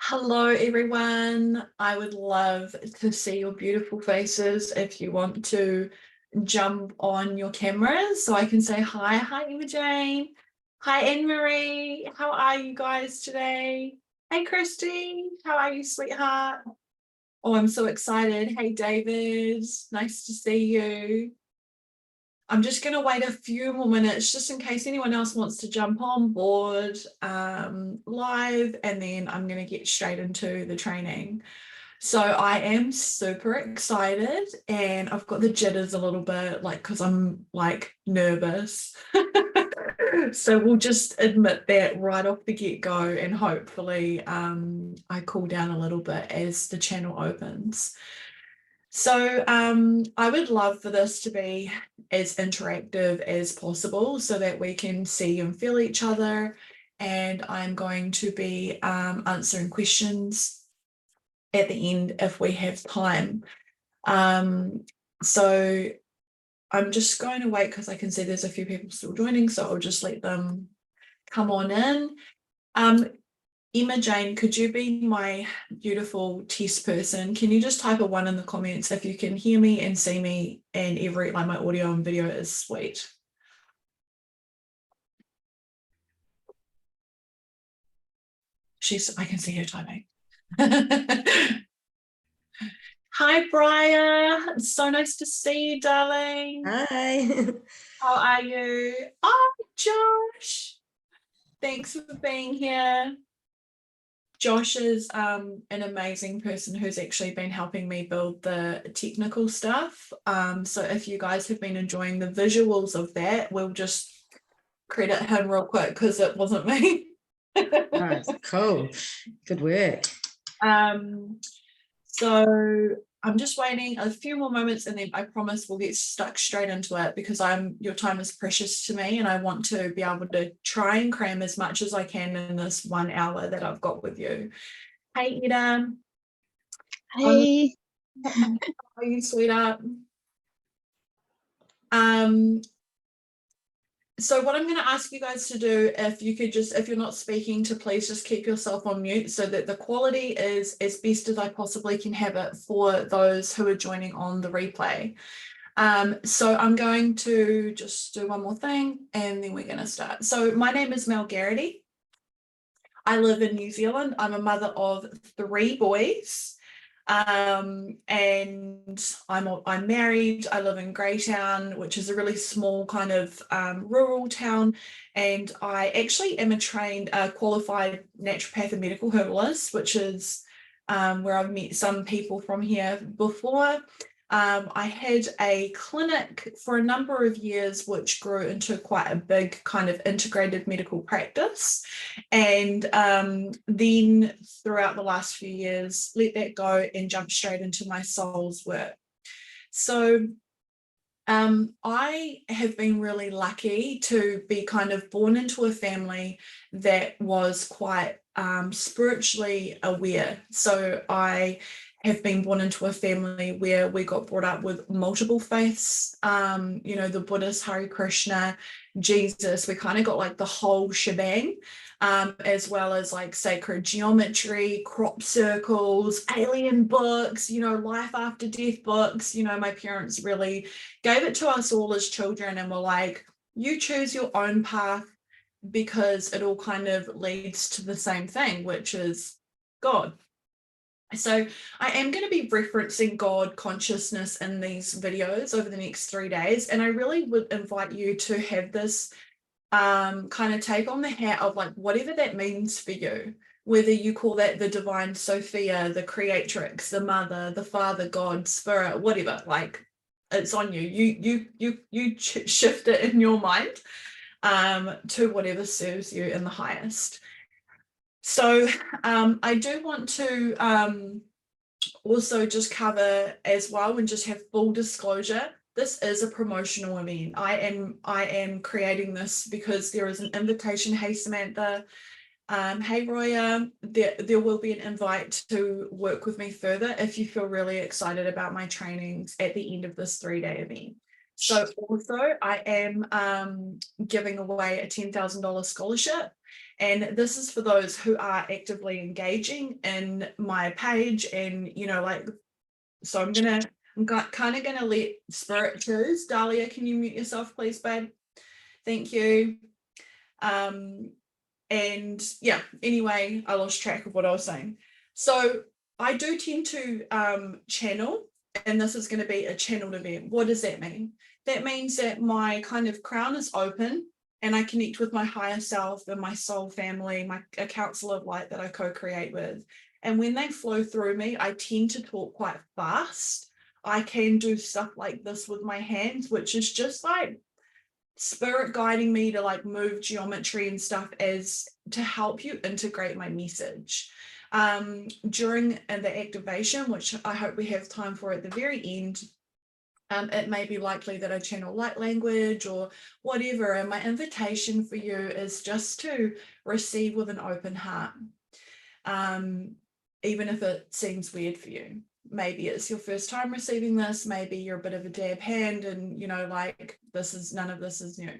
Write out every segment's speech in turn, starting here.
Hello, everyone. I would love to see your beautiful faces if you want to jump on your cameras so I can say hi. Hi, Emma Jane. Hi, Anne Marie. How are you guys today? Hey, Christy. How are you, sweetheart? Oh, I'm so excited. Hey, David. Nice to see you. I'm just going to wait a few more minutes just in case anyone else wants to jump on board live, and then I'm going to get straight into the training. So I am super excited and I've got the jitters a little bit, like, because I'm like nervous. So we'll just admit that right off the get-go, and hopefully I cool down a little bit as the channel opens. So I would love for this to be as interactive as possible so that we can see and feel each other. And I'm going to be answering questions at the end if we have time. So I'm just going to wait because I can see there's a few people still joining, so I'll just let them come on in. Emma Jane, could you be my beautiful test person? Can you just type a 1 in the comments if you can hear me and see me, and like my audio and video is sweet. I can see her typing. Hi, Briar. It's so nice to see you, darling. Hi. How are you? Oh, Josh. Thanks for being here. Josh is an amazing person who's actually been helping me build the technical stuff. So if you guys have been enjoying the visuals of that, we'll just credit him real quick because it wasn't me. Nice. Cool. Good work. So I'm just waiting a few more moments and then I promise we'll get stuck straight into it because your time is precious to me and I want to be able to try and cram as much as I can in this 1 hour that I've got with you. Hey, Ida. Hey. How are you, sweetheart? So what I'm going to ask you guys to do, if you're not speaking, to please just keep yourself on mute so that the quality is as best as I possibly can have it for those who are joining on the replay. So I'm going to just do one more thing and then we're going to start. So my name is Mel Garrity. I live in New Zealand. I'm a mother of 3 boys. And I'm married. I live in Greytown, which is a really small kind of rural town, and I actually am a trained qualified naturopath and medical herbalist, which is where I've met some people from here before. I had a clinic for a number of years, which grew into quite a big kind of integrated medical practice. And then throughout the last few years, let that go and jump straight into my soul's work. So I have been really lucky to be kind of born into a family that was quite spiritually aware. So I have been born into a family where we got brought up with multiple faiths, the Buddhist, Hare Krishna, Jesus. We kind of got like the whole shebang, as well as like sacred geometry, crop circles, alien books, life after death books. My parents really gave it to us all as children and were like, you choose your own path because it all kind of leads to the same thing, which is God. So I am going to be referencing God consciousness in these videos over the next 3 days. And I really would invite you to have this kind of take on the hat of like whatever that means for you, whether you call that the divine Sophia, the creatrix, the mother, the father, God, spirit, whatever, like it's on you. You shift it in your mind to whatever serves you in the highest. So I do want to also just cover as well and just have full disclosure. This is a promotional event. I am creating this because there is an invitation. Hey, Samantha. Hey, Roya. There will be an invite to work with me further if you feel really excited about my trainings at the end of this 3-day event. So also I am giving away a $10,000 scholarship. And this is for those who are actively engaging in my page, and so I'm kind of gonna let spirit choose. Dahlia, can you mute yourself, please, babe? Thank you. And yeah, anyway, I lost track of what I was saying. So I do tend to channel, and this is going to be a channeled event. What does that mean? That means that my kind of crown is open and I connect with my higher self and my soul family, a council of light that I co-create with. And when they flow through me, I tend to talk quite fast. I can do stuff like this with my hands, which is just like spirit guiding me to like move geometry and stuff as to help you integrate my message. During the activation, which I hope we have time for at the very end, it may be likely that I channel light language or whatever, and my invitation for you is just to receive with an open heart, even if it seems weird for you. Maybe it's your first time receiving this, maybe you're a bit of a dab hand and like none of this is new.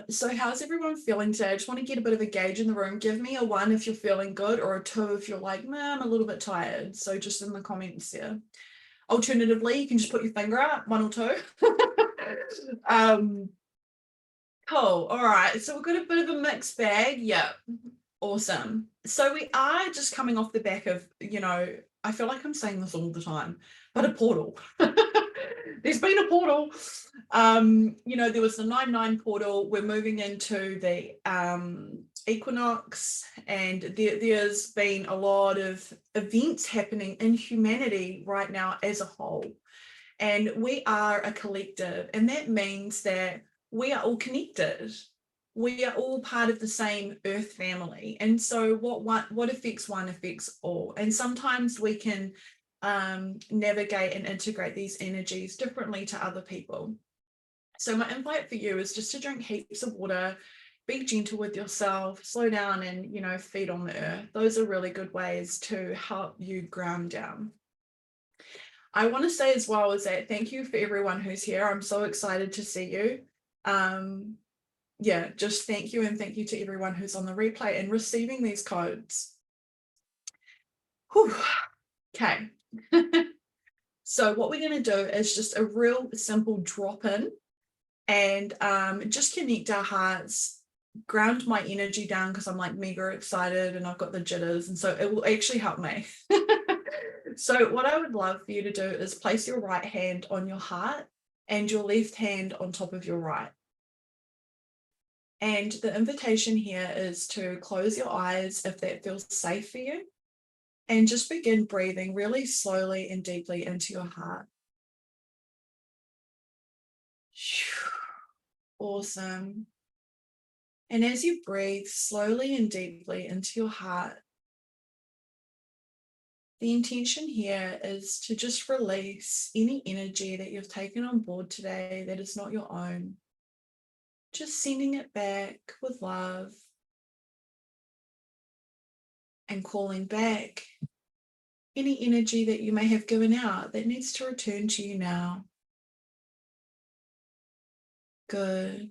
So how's everyone feeling today? I just want to get a bit of a gauge in the room. Give me a 1 if you're feeling good, or a 2 if you're like, man, I'm a little bit tired. So just in the comments there. Alternatively, you can just put your finger up, 1 or 2. Cool. All right. So we've got a bit of a mixed bag. Yeah. Awesome. So we are just coming off the back of, I feel like I'm saying this all the time, but a portal. There's been a portal. There was the 9/9 portal. We're moving into the equinox, and there's been a lot of events happening in humanity right now as a whole. And we are a collective, and that means that we are all connected. We are all part of the same earth family. And so what affects one affects all. And sometimes we can navigate and integrate these energies differently to other people. So my invite for you is just to drink heaps of water, be gentle with yourself, slow down, and feed on the earth. Those are really good ways to help you ground down. I want to say as well is that thank you for everyone who's here. I'm so excited to see you. Yeah, just thank you, and thank you to everyone who's on the replay and receiving these codes. Whew. Okay. So what we're going to do is just a real simple drop in and just connect our hearts, ground my energy down because I'm like mega excited and I've got the jitters, and so it will actually help me. So what I would love for you to do is place your right hand on your heart and your left hand on top of your right. And the invitation here is to close your eyes if that feels safe for you, and just begin breathing really slowly and deeply into your heart. Awesome. And as you breathe slowly and deeply into your heart, the intention here is to just release any energy that you've taken on board today that is not your own. Just sending it back with love and calling back any energy that you may have given out that needs to return to you now. Good.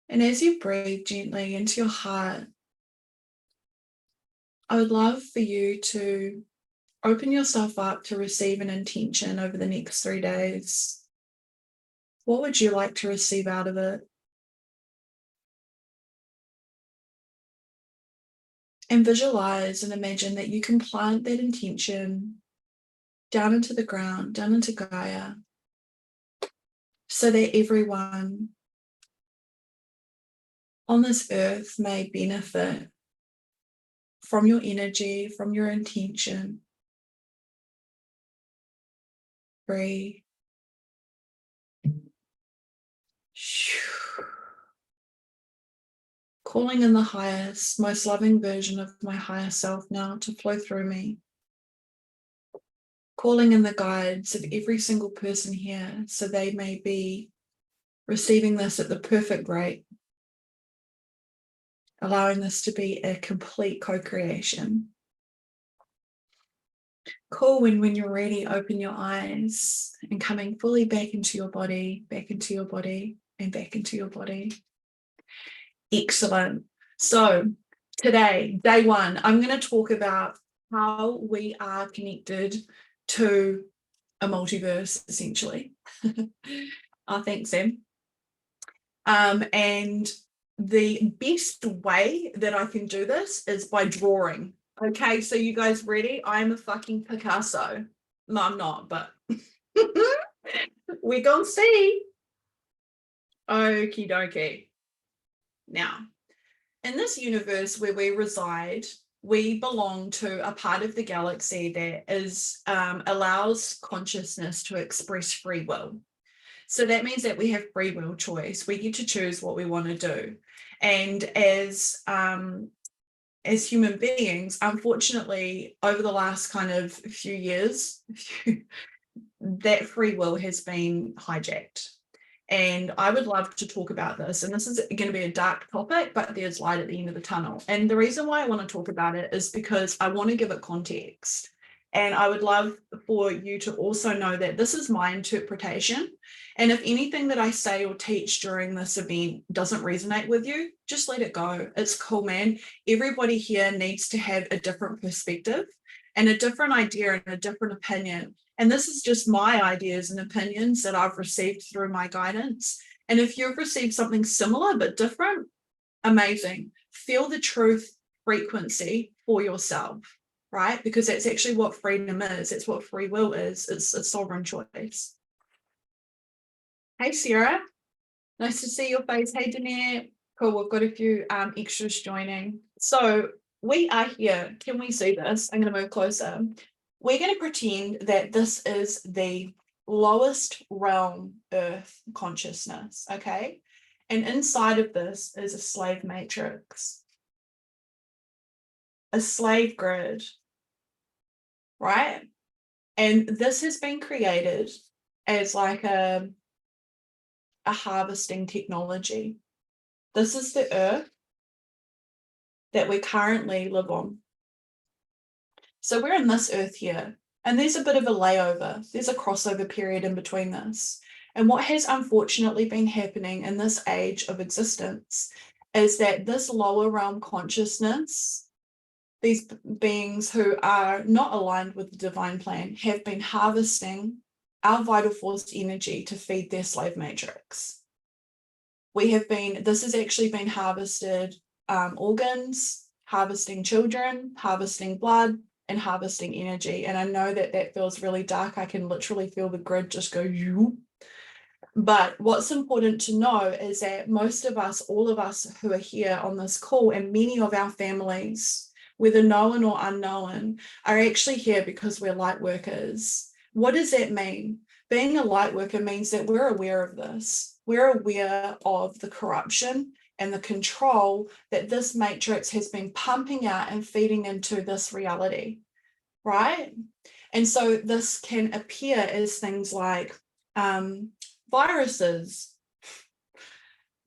And as you breathe gently into your heart, I would love for you to open yourself up to receive an intention over the next 3 days. What would you like to receive out of it? And visualize and imagine that you can plant that intention down into the ground, down into Gaia, so that everyone on this earth may benefit from your energy, from your intention. Breathe. Calling in the highest, most loving version of my higher self now to flow through me. Calling in the guides of every single person here so they may be receiving this at the perfect rate, allowing this to be a complete co-creation. Cool. And when you're ready, open your eyes and coming fully back into your body, and back into your body. Excellent. So today, day one, I'm going to talk about how we are connected to a multiverse, essentially. Thanks, Sam. And the best way that I can do this is by drawing. Okay, so you guys ready? I'm a fucking Picasso. No, I'm not, but we're gonna see. Okie dokie. Now, in this universe where we reside, we belong to a part of the galaxy that is allows consciousness to express free will. So that means that we have free will choice. We get to choose what we want to do. And as human beings, unfortunately, over the last kind of few years, that free will has been hijacked. And I would love to talk about this. And this is going to be a dark topic, but there's light at the end of the tunnel. And the reason why I want to talk about it is because I want to give it context. And I would love for you to also know that this is my interpretation. And if anything that I say or teach during this event doesn't resonate with you, just let it go. It's cool, man. Everybody here needs to have a different perspective and a different idea and a different opinion. And this is just my ideas and opinions that I've received through my guidance. And if you've received something similar but different, amazing. Feel the truth frequency for yourself, right? Because that's actually what freedom is. It's what free will is. It's a sovereign choice. Hey, Sarah. Nice to see your face. Hey, Danette. Cool. We've got a few extras joining. So we are here. Can we see this? I'm going to move closer. We're going to pretend that this is the lowest realm Earth consciousness, okay? And inside of this is a slave matrix, a slave grid, right? And this has been created as like a harvesting technology. This is the Earth that we currently live on. So we're in this Earth here, and there's a bit of a layover. There's a crossover period in between this. And what has unfortunately been happening in this age of existence is that this lower realm consciousness, these beings who are not aligned with the divine plan, have been harvesting our vital force energy to feed their slave matrix. This has actually been harvested organs, harvesting children, harvesting blood, and harvesting energy. And I know that that feels really dark. I can literally feel the grid just go, you. But what's important to know is that most of us, all of us who are here on this call, and many of our families, whether known or unknown, are actually here because we're light workers. What does that mean? Being a light worker means that we're aware of this. We're aware of the corruption and the control that this matrix has been pumping out and feeding into this reality, right? And so this can appear as things like viruses,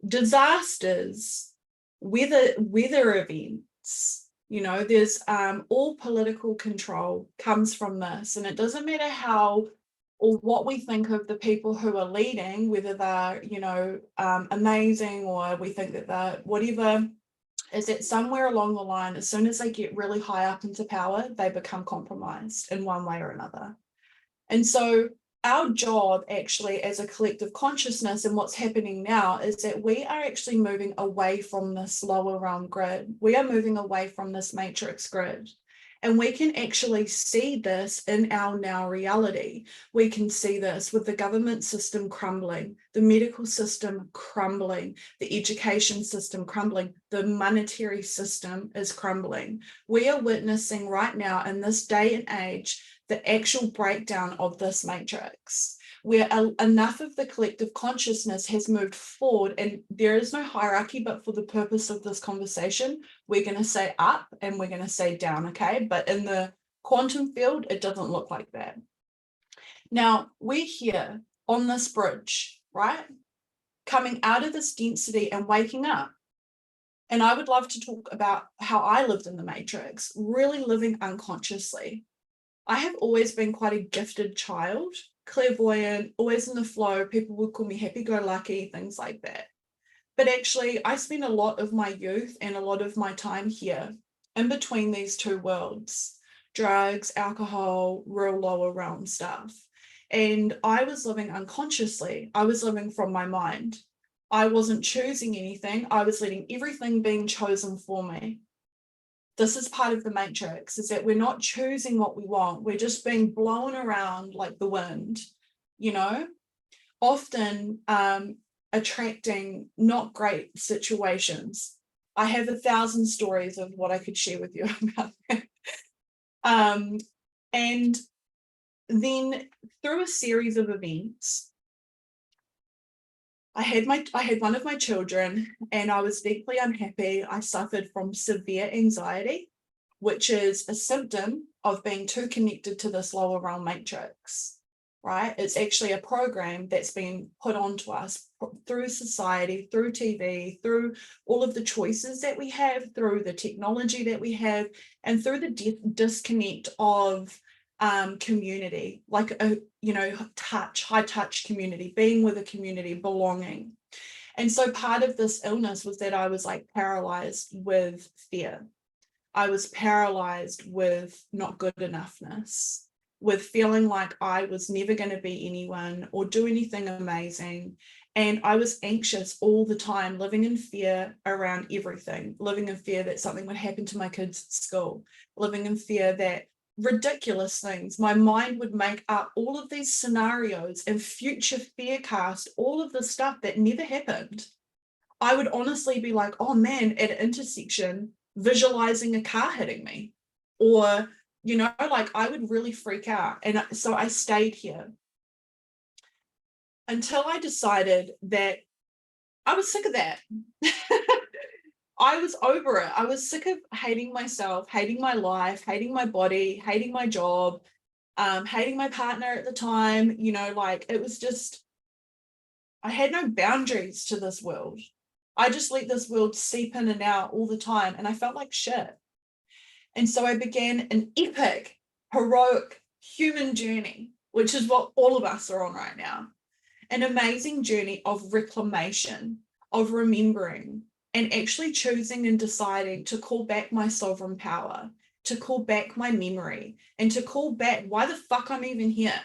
disasters, weather events. You know, there's all political control comes from this, and it doesn't matter how or what we think of the people who are leading, whether they're, you know, amazing, or we think that they're whatever, is that somewhere along the line, as soon as they get really high up into power, they become compromised in one way or another. And so our job actually as a collective consciousness and what's happening now is that we are actually moving away from this lower realm grid. We are moving away from this matrix grid. And we can actually see this in our now reality. We can see this with the government system crumbling, the medical system crumbling, the education system crumbling, the monetary system is crumbling. We are witnessing right now in this day and age the actual breakdown of this matrix, where enough of the collective consciousness has moved forward, and there is no hierarchy, but for the purpose of this conversation, we're going to say up and we're going to say down, okay? But in the quantum field, it doesn't look like that. Now, we're here on this bridge, right? Coming out of this density and waking up. And I would love to talk about how I lived in the matrix, really living unconsciously. I have always been quite a gifted child. clairvoyant, always in the flow. People would call me happy-go-lucky, things like that. But actually, I spent a lot of my youth and a lot of my time here in between these two worlds, drugs, alcohol, real lower realm stuff. And I was living unconsciously. I was living from my mind. I wasn't choosing anything. I was letting everything being chosen for me. This is part of the matrix, is that we're not choosing what we want. We're just being blown around like the wind, you know, often attracting not great situations. I have 1,000 stories of what I could share with you about that. And then through a series of events, I had one of my children and I was deeply unhappy. I suffered from severe anxiety, which is a symptom of being too connected to this lower realm matrix, right? It's actually a program that's been put onto us through society, through TV, through all of the choices that we have, through the technology that we have, and through the disconnect of community, like a high touch community, being with a community, belonging. And so part of this illness was that I was like paralyzed with fear. I was paralyzed with not good enoughness, with feeling like I was never going to be anyone or do anything amazing. And I was anxious all the time, living in fear around everything, living in fear that something would happen to my kids at school, living in fear that ridiculous things. My mind would make up all of these scenarios and future fear cast all of the stuff that never happened. I would honestly be like, oh man, at an intersection, visualizing a car hitting me, or, like I would really freak out. And so I stayed here until I decided that I was sick of that. I was over it. I was sick of hating myself, hating my life, hating my body, hating my job, hating my partner at the time. Like it was just, I had no boundaries to this world. I just let this world seep in and out all the time, and I felt like shit. And so I began an epic, heroic human journey, which is what all of us are on right now. An amazing journey of reclamation, of remembering, and actually choosing and deciding to call back my sovereign power, to call back my memory, and to call back why the fuck I'm even here.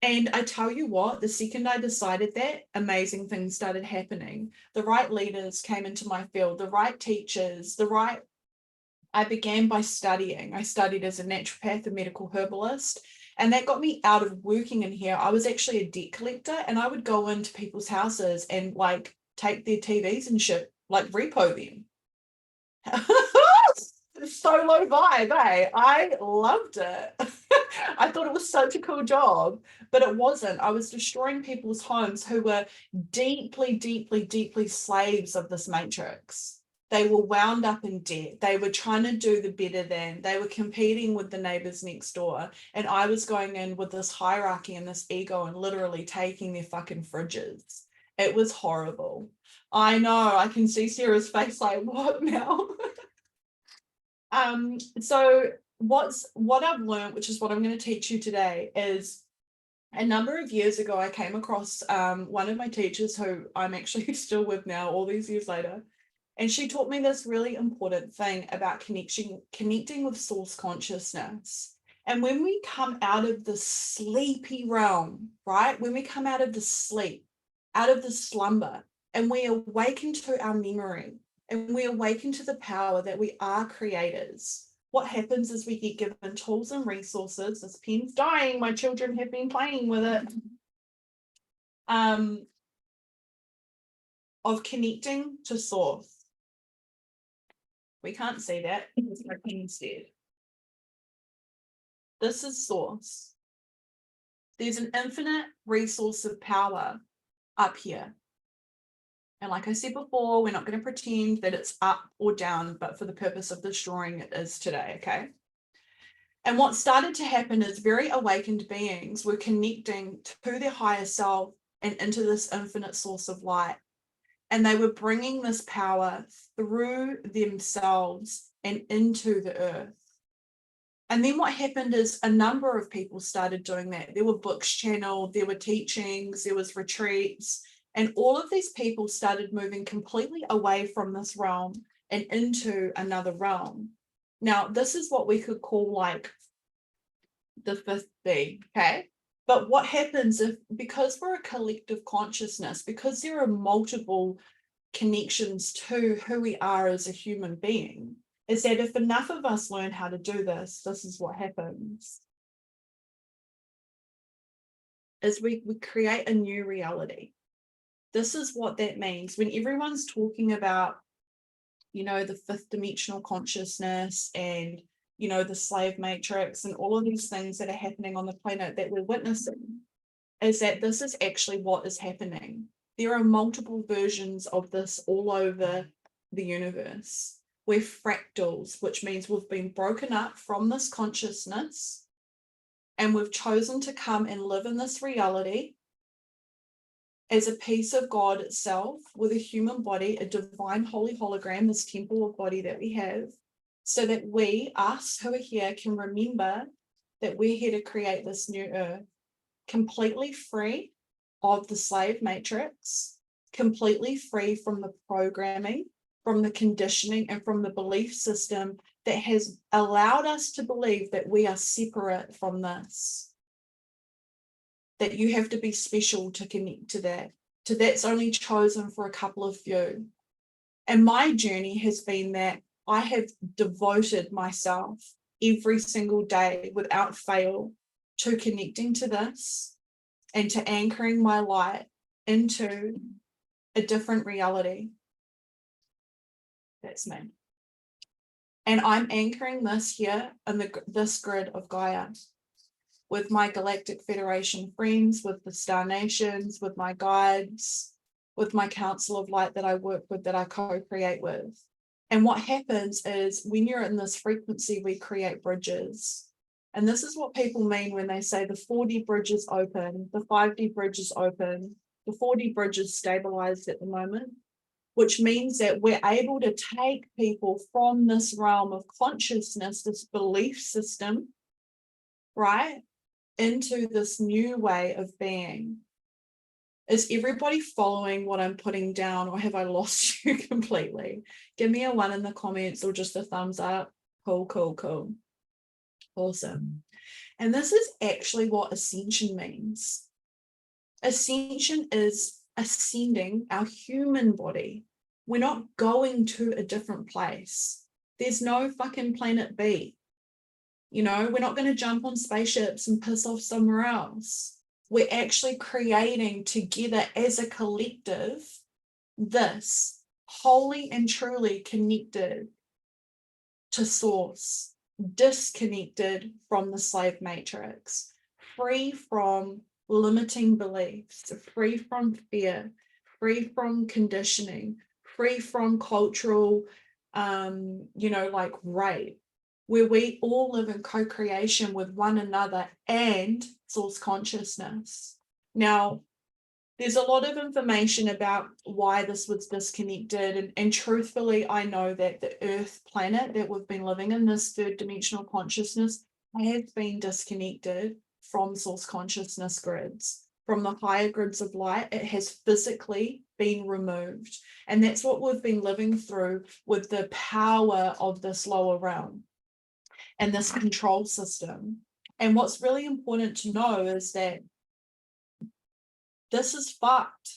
And I tell you what, the second I decided that, amazing things started happening. The right leaders came into my field, the right teachers, I began by studying. I studied as a naturopath, a medical herbalist, and that got me out of working in here. I was actually a debt collector, and I would go into people's houses and like take their TVs and shit, like repo them. So low vibe, eh? I loved it. I thought it was such a cool job, but it wasn't. I was destroying people's homes who were deeply, deeply, deeply slaves of this matrix. They were wound up in debt. They were trying to do the better than. They were competing with the neighbors next door. And I was going in with this hierarchy and this ego and literally taking their fucking fridges. It was horrible. I know, I can see Sarah's face like, what now? So what I've learned, which is what I'm going to teach you today, is a number of years ago, I came across one of my teachers who I'm actually still with now, all these years later. And she taught me this really important thing about connecting with source consciousness. And when we come out of the sleepy realm, right? When we come out of the sleep, out of the slumber, and we awaken to our memory, and we awaken to the power that we are creators, what happens is we get given tools and resources. This pen's dying. My children have been playing with it. Of connecting to source. We can't see that because my pen's dead. This is source. There's an infinite resource of power up here. And like I said before, we're not going to pretend that it's up or down, but for the purpose of this drawing, it is today, okay? And what started to happen is very awakened beings were connecting to their higher self and into this infinite source of light. And they were bringing this power through themselves and into the earth. And then what happened is a number of people started doing that. There were books channeled, there were teachings, there was retreats, and all of these people started moving completely away from this realm and into another realm. Now, this is what we could call like the fifth B, okay? But what happens if, because we're a collective consciousness, because there are multiple connections to who we are as a human being, is that if enough of us learn how to do this, this is what happens. Is we create a new reality. This is what that means. When everyone's talking about, you know, the fifth dimensional consciousness and, you know, the slave matrix and all of these things that are happening on the planet that we're witnessing, is that this is actually what is happening. There are multiple versions of this all over the universe. We're fractals, which means we've been broken up from this consciousness and we've chosen to come and live in this reality as a piece of God itself with a human body, a divine holy hologram, this temple of body that we have, so that we, us who are here, can remember that we're here to create this new earth, completely free of the slave matrix, completely free from the programming, from the conditioning, and from the belief system that has allowed us to believe that we are separate from this, that you have to be special to connect to that, to that's only chosen for a couple of few. And my journey has been that I have devoted myself every single day without fail to connecting to this and to anchoring my light into a different reality. That's me. And I'm anchoring this here in this grid of Gaia with my Galactic Federation friends, with the Star Nations, with my guides, with my Council of Light that I work with, that I co-create with. And what happens is when you're in this frequency, we create bridges. And this is what people mean when they say the 4D bridge is open, the 5D bridge is open, the 4D bridge is stabilized at the moment, which means that we're able to take people from this realm of consciousness, this belief system, right, into this new way of being. Is everybody following what I'm putting down, or have I lost you completely? Give me a 1 in the comments or just a thumbs up. Cool, cool, cool. Awesome. And this is actually what ascension means. Ascension is ascending our human body. We're not going to a different place. There's no fucking planet B. You know, we're not going to jump on spaceships and piss off somewhere else. We're actually creating together as a collective this wholly and truly connected to source, disconnected from the slave matrix, free from limiting beliefs, free from fear, free from conditioning, free from cultural, you know, like rape, where we all live in co-creation with one another and source consciousness. Now, there's a lot of information about why this was disconnected, and truthfully, I know that the Earth planet that we've been living in, this third dimensional consciousness, has been disconnected from source consciousness grids. From the higher grids of light, it has physically been removed. And that's what we've been living through with the power of this lower realm and this control system. And what's really important to know is that this is fucked.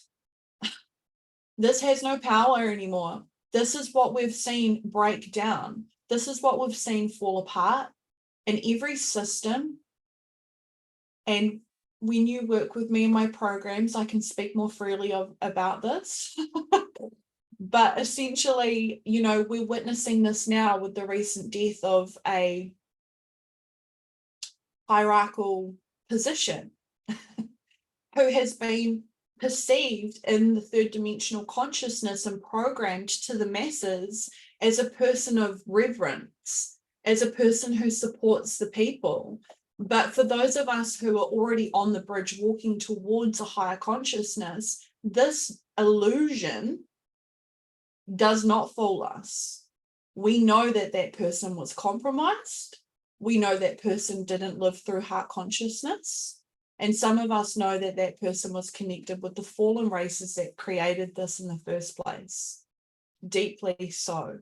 This has no power anymore. This is what we've seen break down. This is what we've seen fall apart in every system. And when you work with me in my programs, I can speak more freely about this. But essentially, you know, we're witnessing this now with the recent death of a hierarchical position who has been perceived in the third dimensional consciousness and programmed to the masses as a person of reverence, as a person who supports the people. But for those of us who are already on the bridge walking towards a higher consciousness, this illusion does not fool us. We know that that person was compromised. we know that person didn't live through heart consciousness. And some of us know that that person was connected with the fallen races that created this in the first place, deeply so.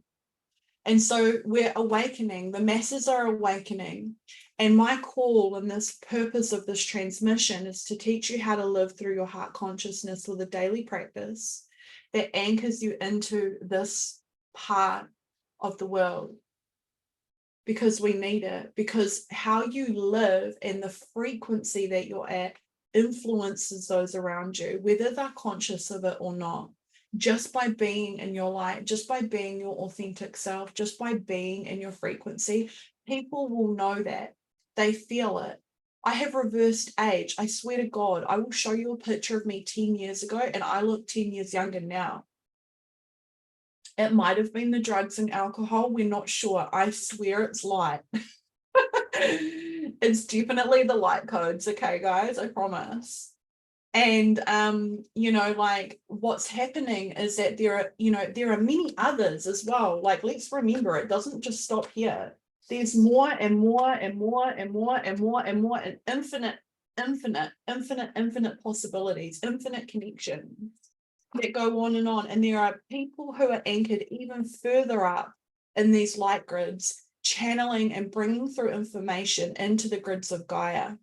And so we're awakening, the masses are awakening. And my call and this purpose of this transmission is to teach you how to live through your heart consciousness with a daily practice that anchors you into this part of the world. Because we need it, because how you live and the frequency that you're at influences those around you, whether they're conscious of it or not. Just by being in your light, just by being your authentic self, just by being in your frequency, people will know that. They feel it. I have reversed age. I swear to God, I will show you a picture of me 10 years ago and I look 10 years younger now. It might have been the drugs and alcohol. We're not sure. I swear it's light. It's definitely the light codes. Okay, guys, I promise. And, you know, like what's happening is that there are many others as well. Like, let's remember, it doesn't just stop here. There's more and more and more and more and more and more and infinite possibilities, infinite connections that go on. And there are people who are anchored even further up in these light grids, channeling and bringing through information into the grids of Gaia.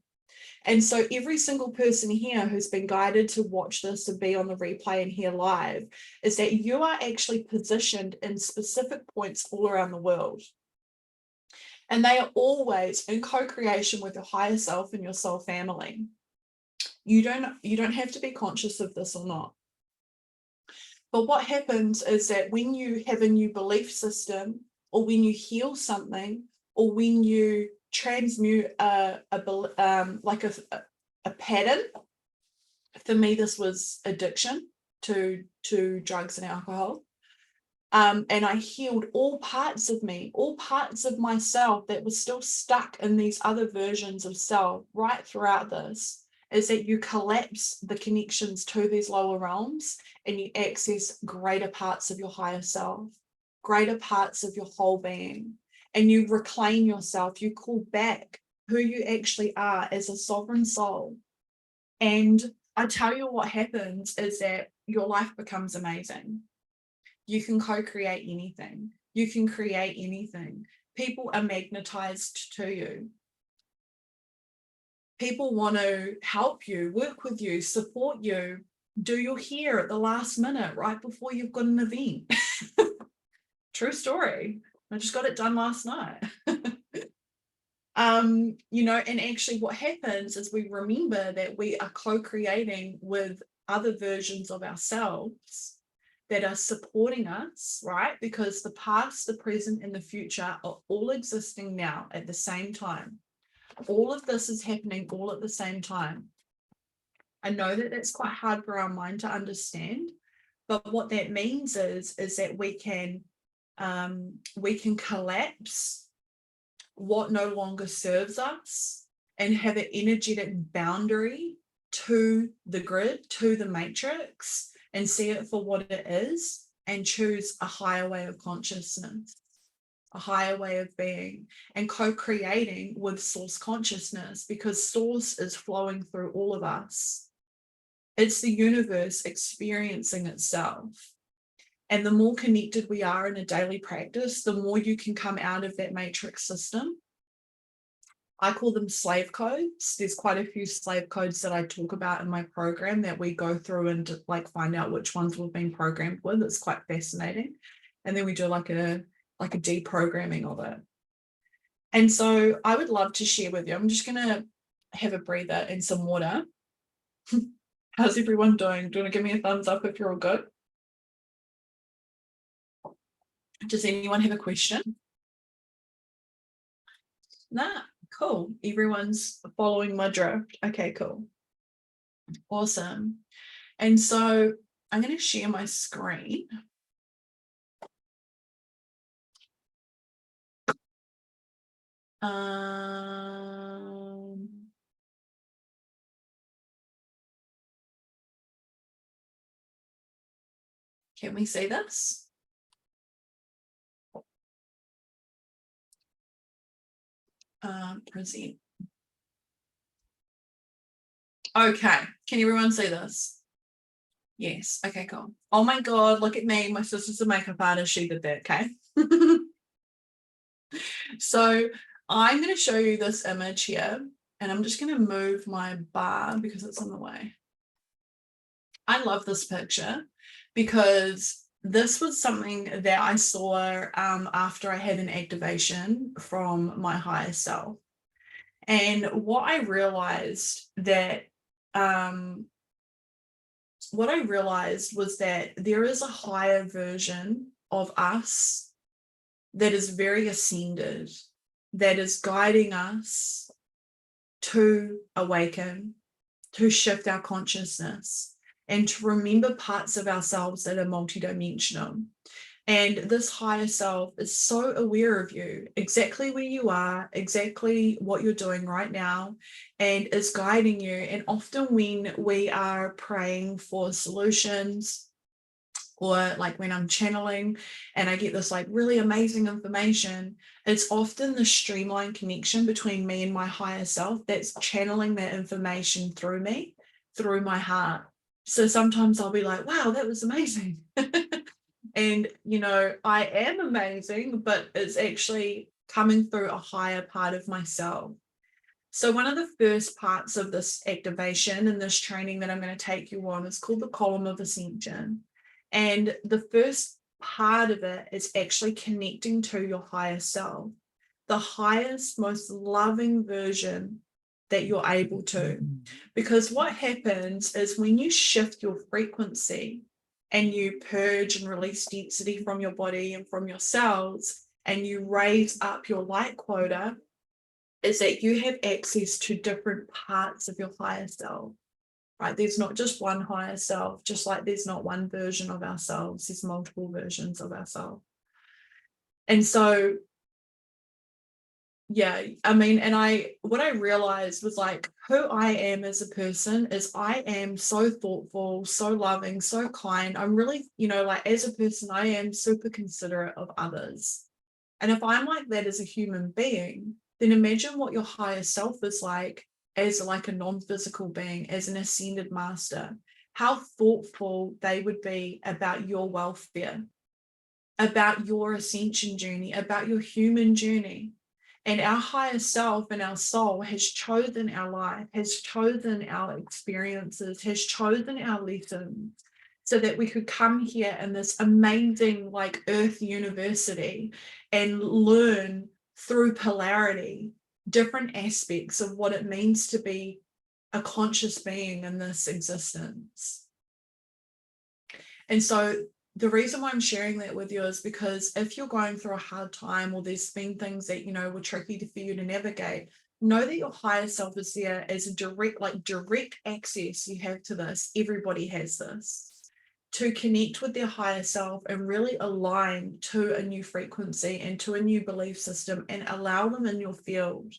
And so every single person here who's been guided to watch this and be on the replay and hear live is that you are actually positioned in specific points all around the world. And they are always in co-creation with your higher self and your soul family. You don't have to be conscious of this or not. But what happens is that when you have a new belief system, or when you heal something, or when you transmute a pattern. For me, this was addiction to drugs and alcohol. And I healed all parts of me, all parts of myself that was still stuck in these other versions of self right throughout this, is that you collapse the connections to these lower realms and you access greater parts of your higher self, greater parts of your whole being. And you reclaim yourself, you call back who you actually are as a sovereign soul. And I tell you what happens is that your life becomes amazing. You can co-create anything. You can create anything. People are magnetized to you. People want to help you, work with you, support you, do your hair at the last minute, right before you've got an event. True story. I just got it done last night. You know, and actually what happens is we remember that we are co-creating with other versions of ourselves that are supporting us, right? Because the past, the present, and the future are all existing now at the same time. All of this is happening all at the same time. I know that that's quite hard for our mind to understand, but what that means is that we can collapse what no longer serves us and have an energetic boundary to the grid, to the matrix, and see it for what it is and choose a higher way of consciousness, a higher way of being, and co-creating with source consciousness, because source is flowing through all of us. It's the universe experiencing itself. And the more connected we are in a daily practice, the more you can come out of that matrix system. I call them slave codes. There's quite a few slave codes that I talk about in my program that we go through and like find out which ones we've been programmed with. It's quite fascinating. And then we do like a deprogramming of it. And so I would love to share with you. I'm just going to have a breather and some water. How's everyone doing? Do you want to give me a thumbs up if you're all good? Does anyone have a question? Nah, cool. Everyone's following my drift. Okay, cool. Awesome. And so I'm going to share my screen. Can we see this? present. Okay, can everyone see this? Yes, okay, cool. Oh my God, look at me. My sister's a makeup artist. She did that, okay? So I'm going to show you this image here, and I'm just going to move my bar because it's in the way. I love this picture because this was something that I saw after I had an activation from my higher self. And what I realized was that there is a higher version of us that is very ascended, that is guiding us to awaken, to shift our consciousness, and to remember parts of ourselves that are multidimensional. And this higher self is so aware of you, exactly where you are, exactly what you're doing right now, and is guiding you. And often when we are praying for solutions, or like when I'm channeling and I get this like really amazing information, it's often the streamlined connection between me and my higher self that's channeling that information through me, through my heart. So sometimes I'll be like, wow, that was amazing. And, you know, I am amazing, but it's actually coming through a higher part of myself. So one of the first parts of this activation and this training that I'm going to take you on is called the column of ascension. And the first part of it is actually connecting to your higher self, the highest, most loving version that you're able to. Because what happens is when you shift your frequency and you purge and release density from your body and from your cells, and you raise up your light quota, is that you have access to different parts of your higher self, right? There's not just one higher self, just like there's not one version of ourselves, there's multiple versions of ourselves. And so, yeah, I mean, what I realized was like who I am as a person is I am so thoughtful, so loving, so kind. I'm really, you know, like as a person, I am super considerate of others. And if I'm like that as a human being, then imagine what your higher self is like as like a non-physical being, as an ascended master, how thoughtful they would be about your welfare, about your ascension journey, about your human journey. And our higher self and our soul has chosen our life, has chosen our experiences, has chosen our lessons, so that we could come here in this amazing like Earth university and learn through polarity different aspects of what it means to be a conscious being in this existence. And so the reason why I'm sharing that with you is because if you're going through a hard time, or there's been things that, you know, were tricky for you to navigate, know that your higher self is there as a direct access you have to this. Everybody has this, to connect with their higher self and really align to a new frequency and to a new belief system, and allow them in your field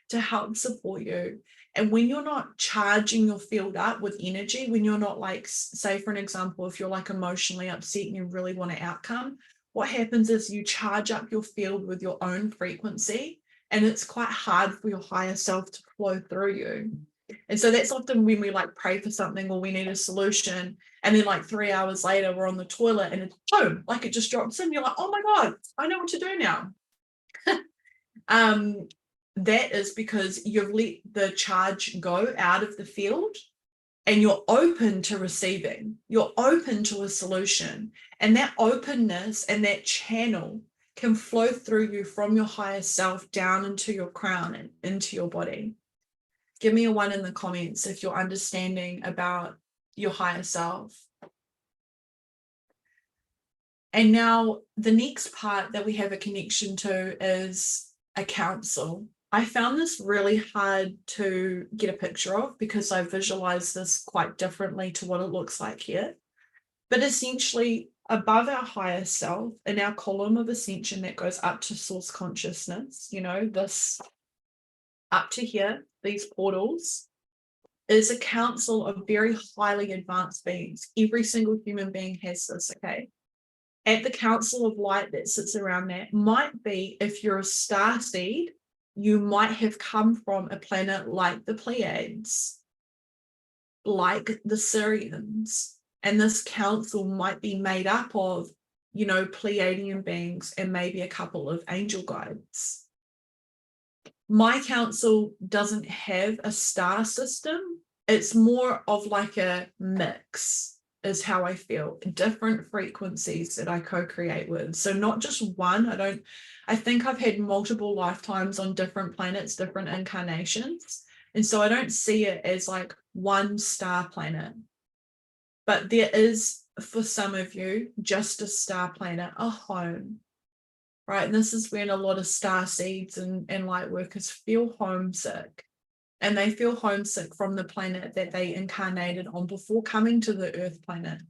to help support you. And when you're not charging your field up with energy, when you're not like, say for an example, if you're like emotionally upset and you really want an outcome, what happens is you charge up your field with your own frequency, and it's quite hard for your higher self to flow through you. And so that's often when we like pray for something or we need a solution, and then like 3 hours later we're on the toilet and it's boom, like it just drops in. You're like, oh my God, I know what to do now. That is because you've let the charge go out of the field, and you're open to receiving, you're open to a solution. And that openness and that channel can flow through you from your higher self down into your crown and into your body. Give me a 1 in the comments if you're understanding about your higher self. And now the next part that we have a connection to is a council. I found this really hard to get a picture of because I visualize this quite differently to what it looks like here. But essentially, above our higher self, in our column of ascension that goes up to source consciousness, you know, this up to here, these portals, is a council of very highly advanced beings. Every single human being has this, okay? At the council of light that sits around that might be, if you're a star seed, you might have come from a planet like the Pleiades, like the Syrians, and this council might be made up of, Pleiadian beings and maybe a couple of angel guides. My council doesn't have a star system. It's more of like a mix, is how I feel. Different frequencies that I co-create with. So not just one. I think I've had multiple lifetimes on different planets, different incarnations. And so I don't see it as like one star planet. But there is, for some of you, just a star planet, a home. Right. And this is when a lot of star seeds and light workers feel homesick. And they feel homesick from the planet that they incarnated on before coming to the Earth planet.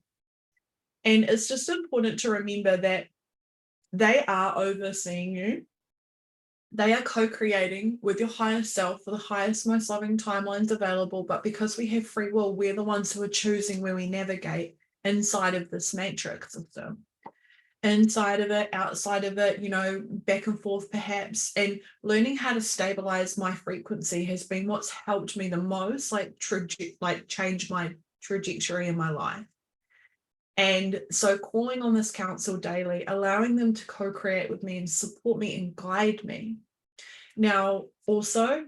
And it's just important to remember that they are overseeing you. They are co-creating with your higher self for the highest, most loving timelines available. But because we have free will, we're the ones who are choosing where we navigate inside of this matrix system. Inside of it, outside of it, back and forth perhaps. And learning how to stabilize my frequency has been what's helped me the most, like change my trajectory in my life. And so calling on this council daily, allowing them to co-create with me and support me and guide me. Now, also,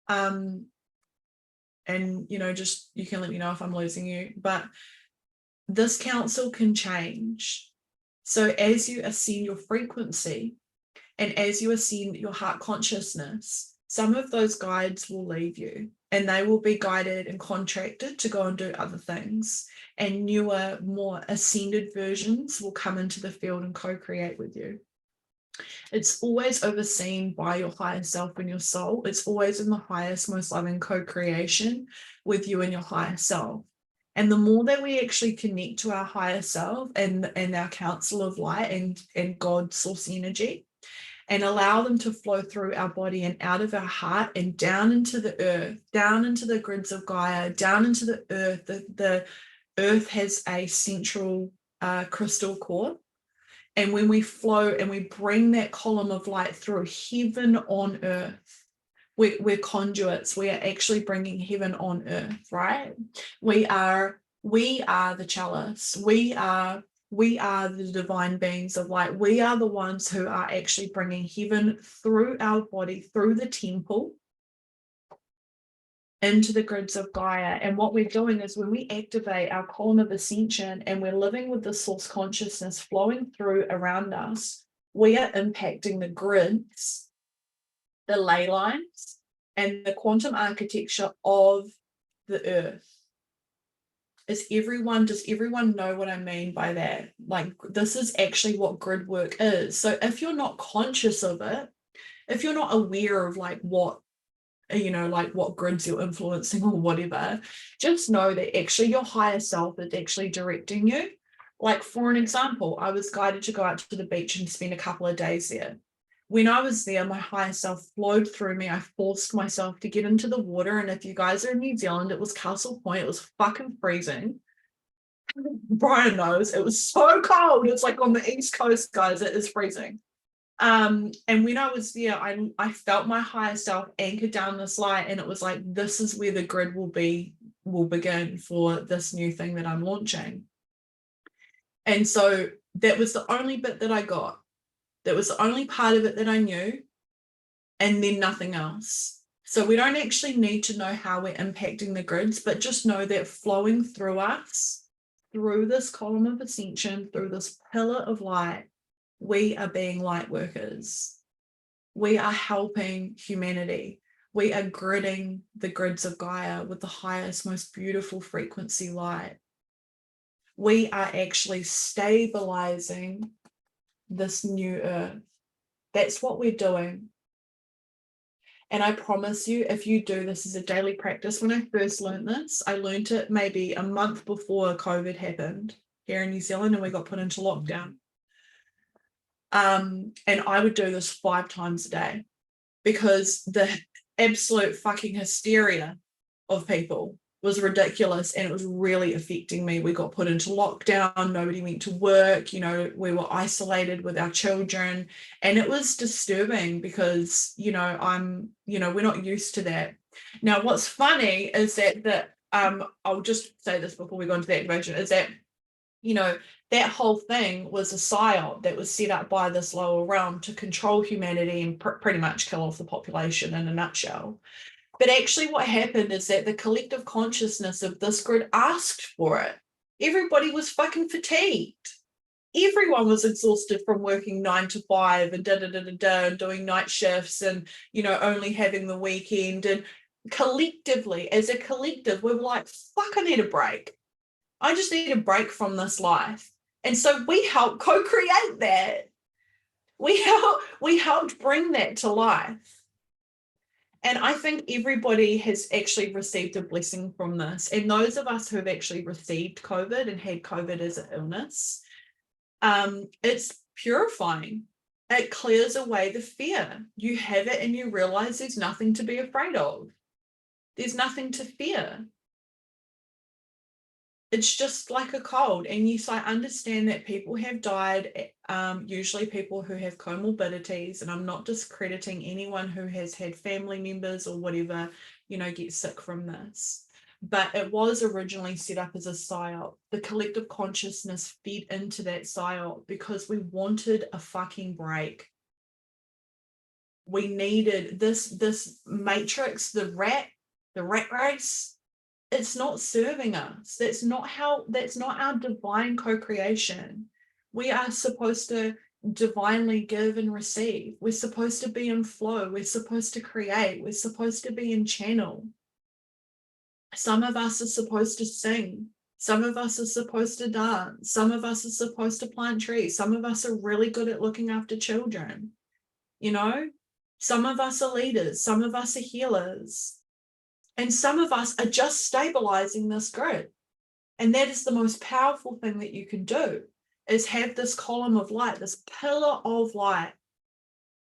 and just you can let me know if I'm losing you, but this council can change. So as you ascend your frequency and as you ascend your heart consciousness, some of those guides will leave you and they will be guided and contracted to go and do other things. And newer, more ascended versions will come into the field and co-create with you. It's always overseen by your higher self and your soul. It's always in the highest, most loving co-creation with you and your higher self. And the more that we actually connect to our higher self and our council of light and God's source energy, and allow them to flow through our body and out of our heart and down into the earth, down into the grids of Gaia, down into the earth. The earth has a central crystal core. And when we flow and we bring that column of light through heaven on earth, we're conduits. We are actually bringing heaven on earth, right? We are the chalice. We are the divine beings of light. We are the ones who are actually bringing heaven through our body, through the temple, into the grids of Gaia. And what we're doing is when we activate our column of ascension and we're living with the source consciousness flowing through around us, we are impacting the grids, the ley lines, and the quantum architecture of the earth. Does everyone know what I mean by that? Like, this is actually what grid work is. So if you're not conscious of it, if you're not aware of like what grids you're influencing or whatever, just know that actually your higher self is actually directing you. Like, for an example, I was guided to go out to the beach and spend a couple of days there. When I was there, my higher self flowed through me. I forced myself to get into the water. And if you guys are in New Zealand, it was Castle Point. It was fucking freezing. Brian knows it was so cold. It's like on the East Coast, guys, it is freezing. And when I was there, I felt my higher self anchored down this light, and it was like, this is where the grid will begin for this new thing that I'm launching. And so that was the only bit that I got. That was the only part of it that I knew, and then nothing else. So we don't actually need to know how we're impacting the grids, but just know that flowing through us, through this column of ascension, through this pillar of light, we are being light workers. We are helping humanity. We are gridding the grids of Gaia with the highest, most beautiful frequency light. We are actually stabilizing this new earth. That's what we're doing. And I promise you, if you do this as a daily practice, when I first learned this, I learned it maybe a month before COVID happened here in New Zealand and we got put into lockdown. And I would do this 5 times a day because the absolute fucking hysteria of people was ridiculous, and it was really affecting me. We got put into lockdown, nobody went to work, you know, we were isolated with our children, and it was disturbing because, you know, we're not used to that. Now, what's funny is that I'll just say this before we go into the activation, is that, you know, that whole thing was a psyop that was set up by this lower realm to control humanity and pretty much kill off the population in a nutshell. But actually what happened is that the collective consciousness of this grid asked for it. Everybody was fucking fatigued. Everyone was exhausted from working 9 to 5 and and doing night shifts and, you know, only having the weekend. And collectively, as a collective, we were like, fuck, I need a break. I just need a break from this life. And so we helped co-create that. We helped bring that to life. And I think everybody has actually received a blessing from this. And those of us who have actually received COVID and had COVID as an illness, it's purifying. It clears away the fear. You have it and you realize there's nothing to be afraid of. There's nothing to fear. It's just like a cold. And yes, I understand that people have died, usually people who have comorbidities, and I'm not discrediting anyone who has had family members or whatever, you know, get sick from this. But it was originally set up as a psyop. The collective consciousness fed into that psyop because we wanted a fucking break. We needed this matrix, the rat race. It's not serving us. That's not our divine co-creation. We are supposed to divinely give and receive. We're supposed to be in flow. We're supposed to create. We're supposed to be in channel. Some of us are supposed to sing. Some of us are supposed to dance. Some of us are supposed to plant trees. Some of us are really good at looking after children. You know, some of us are leaders. Some of us are healers. And some of us are just stabilizing this grid. And that is the most powerful thing that you can do, is have this column of light, this pillar of light,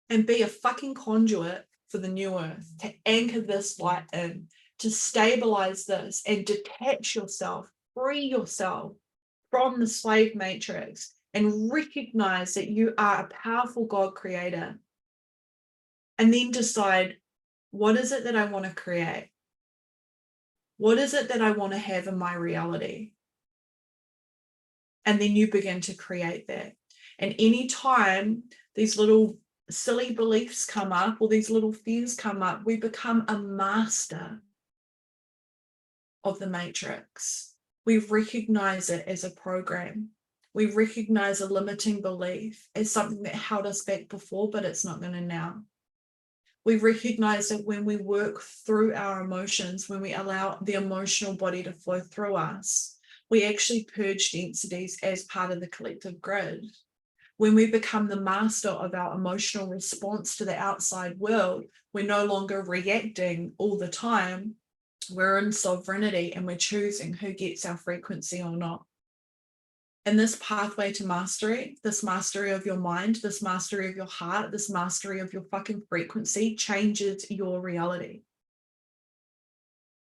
and be a fucking conduit for the new earth, to anchor this light in, to stabilize this and detach yourself, free yourself from the slave matrix and recognize that you are a powerful God creator. And then decide, what is it that I want to create? What is it that I want to have in my reality? And then you begin to create that. And anytime these little silly beliefs come up or these little fears come up, we become a master of the matrix. We recognize it as a program. We recognize a limiting belief as something that held us back before, but it's not going to now. We recognize that when we work through our emotions, when we allow the emotional body to flow through us, we actually purge densities as part of the collective grid. When we become the master of our emotional response to the outside world, we're no longer reacting all the time. We're in sovereignty and we're choosing who gets our frequency or not. And this pathway to mastery, this mastery of your mind, this mastery of your heart, this mastery of your fucking frequency changes your reality.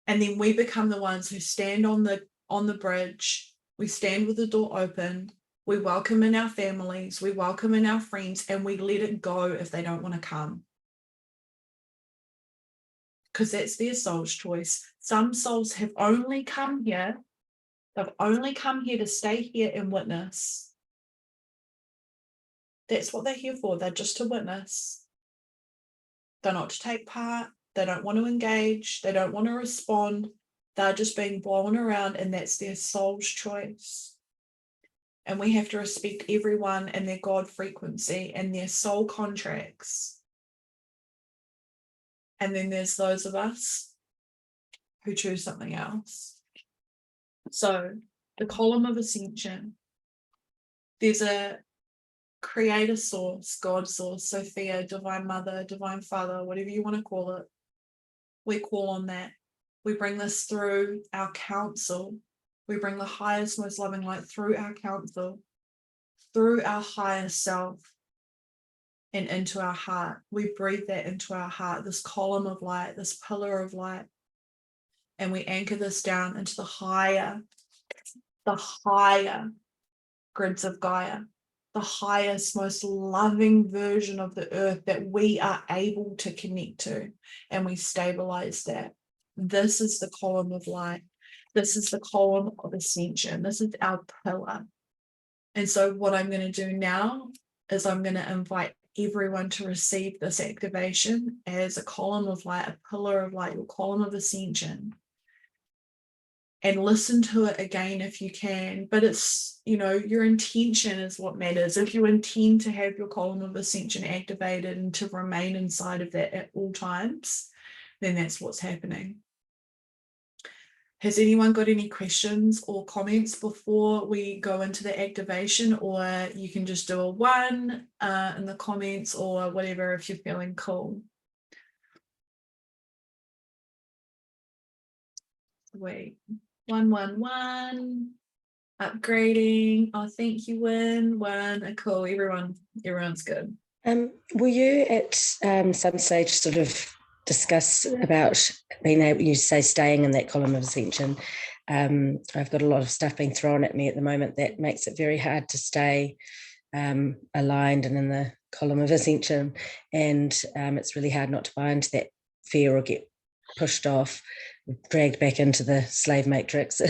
And then we become the ones who stand on the bridge. We stand with the door open. We welcome in our families. We welcome in our friends, and we let it go if they don't want to come. Because that's their soul's choice. Some souls have only come here. They've only come here to stay here and witness. That's what they're here for. They're just to witness. They're not to take part. They don't want to engage. They don't want to respond. They're just being blown around, and that's their soul's choice. And we have to respect everyone and their God frequency and their soul contracts. And then there's those of us who choose something else. So the column of ascension, there's a creator source, God source, Sophia, divine mother, divine father, whatever you want to call it. We call on that. We bring this through our counsel. We bring the highest, most loving light through our counsel, through our higher self and into our heart. We breathe that into our heart, this column of light, this pillar of light. and we anchor this down into the higher grids of Gaia, the highest, most loving version of the earth that we are able to connect to, and we stabilize that. This is the column of light. This is the column of ascension. This is our pillar. And so what I'm going to do now is I'm going to invite everyone to receive this activation as a column of light, a pillar of light, your column of ascension. And listen to it again if you can. But it's, your intention is what matters. If you intend to have your column of ascension activated and to remain inside of that at all times, then that's what's happening. Has anyone got any questions or comments before we go into the activation? Or you can just do a 1 in the comments or whatever if you're feeling cool. Wait. 111 upgrading. Oh, thank you, Win. 1 cool. Everyone's good. Will you at some stage sort of discuss about being able, you say, staying in that column of ascension? I've got a lot of stuff being thrown at me at the moment that makes it very hard to stay aligned and in the column of ascension, and it's really hard not to buy into that fear or get pushed off, dragged back into the slave matrix.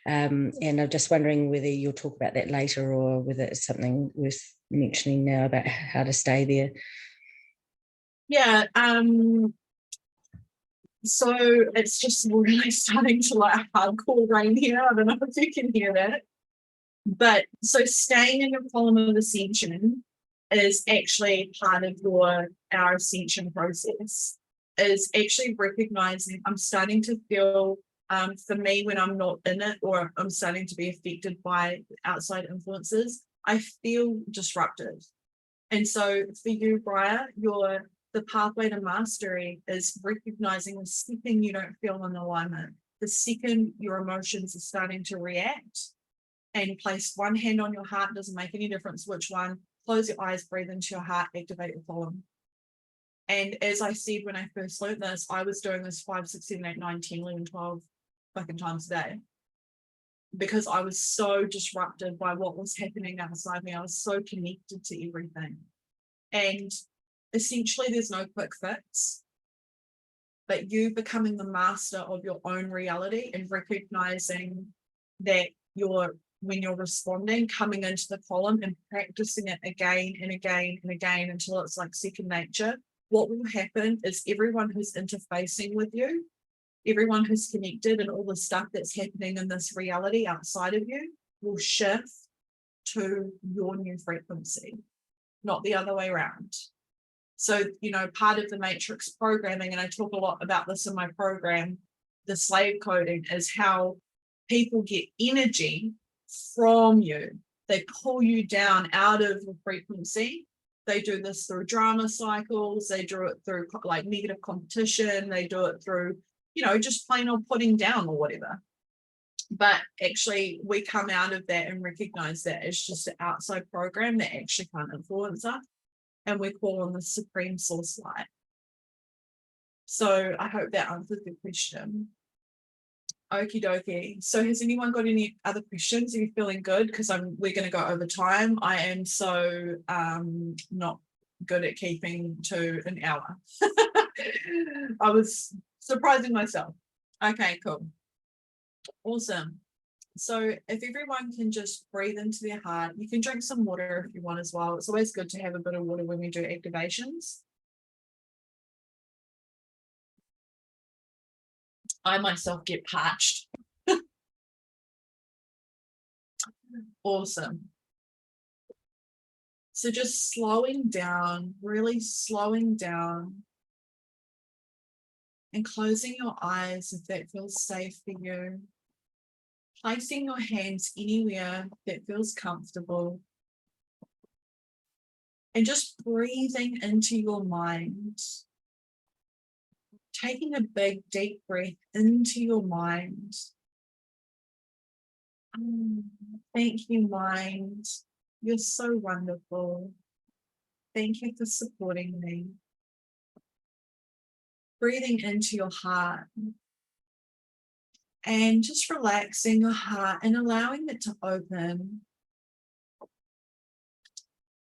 And I'm just wondering whether you'll talk about that later or whether it's something worth mentioning now about how to stay there. Yeah. So it's just really starting to hardcore rain here. I don't know if you can hear that. But so staying in your column of ascension is actually part of our ascension process, is actually recognizing I'm starting to feel, for me, when I'm not in it or I'm starting to be affected by outside influences, I feel disrupted. And so for you, Briar, the pathway to mastery is recognizing the second you don't feel in alignment, the second your emotions are starting to react, and place one hand on your heart. Doesn't make any difference which one. Close your eyes, breathe into your heart, activate your column. And as I said when I first learned this, I was doing this 5, 6, 7, 8, 9, 10, 11, 12 fucking times a day, because I was so disrupted by what was happening outside me. I was so connected to everything. And essentially there's no quick fix, but you becoming the master of your own reality and recognizing that when you're responding, coming into the column and practicing it again and again and again until it's like second nature. What will happen is everyone who's interfacing with you, everyone who's connected, and all the stuff that's happening in this reality outside of you will shift to your new frequency, not the other way around. So, part of the matrix programming, and I talk a lot about this in my program, the slave coding, is how people get energy from you. They pull you down out of the frequency. They do this through drama cycles. They do it through negative competition. They do it through, just plain old putting down or whatever. But actually, we come out of that and recognize that it's just an outside program that actually can't influence us. And we call on the supreme source light. So I hope that answers your question. Okie dokie. So has anyone got any other questions? Are you feeling good? Because we're going to go over time. I am so not good at keeping to an hour. I was surprising myself. Okay, cool. Awesome. So if everyone can just breathe into their heart, you can drink some water if you want as well. It's always good to have a bit of water when we do activations. I myself get parched. Awesome. So just slowing down, really slowing down, and closing your eyes if that feels safe for you. Placing your hands anywhere that feels comfortable. And just breathing into your mind. Taking a big, deep breath into your mind. Thank you, mind. You're so wonderful. Thank you for supporting me. Breathing into your heart. And just relaxing your heart and allowing it to open.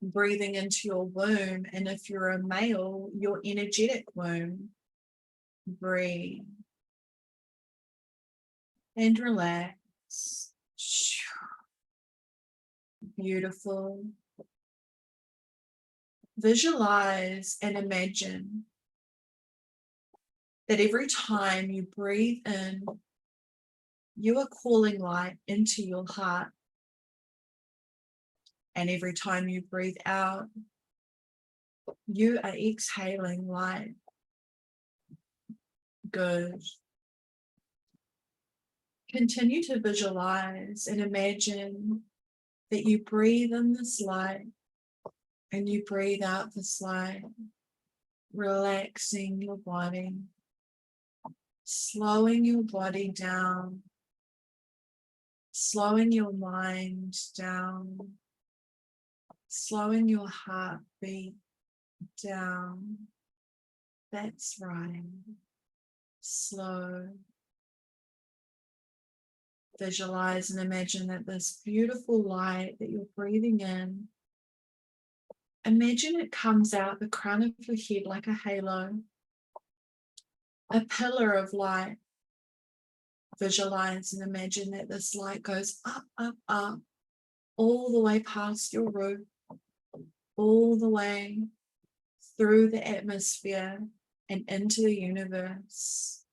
Breathing into your womb, and if you're a male, your energetic womb. Breathe and relax. Beautiful. Visualize and imagine that every time you breathe in, you are calling light into your heart. And every time you breathe out, you are exhaling light. Good. Continue to visualize and imagine that you breathe in this light and you breathe out this light, relaxing your body, slowing your body down, slowing your mind down, slowing your heartbeat down. That's right. Slow. Visualize and imagine that this beautiful light that you're breathing in, imagine it comes out the crown of your head like a halo, a pillar of light. Visualize and imagine that this light goes up, up, up, all the way past your roof, all the way through the atmosphere and into the universe.